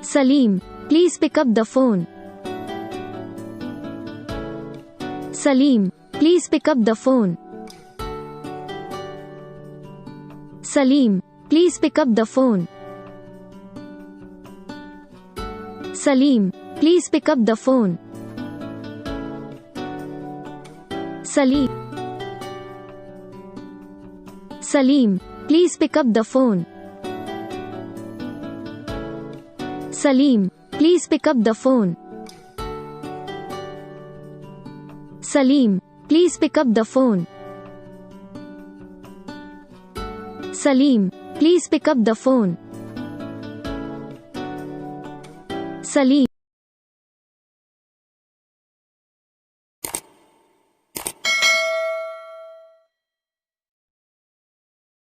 Saleem, please pick up the phone. Saleem, please pick up the phone. Saleem, please pick up the phone. Saleem, please pick up the phone. Saleem. Saleem, please pick up the phone. Saleem, please pick up the phone. Saleem, please pick up the phone. Saleem, please pick up the phone. Saleem.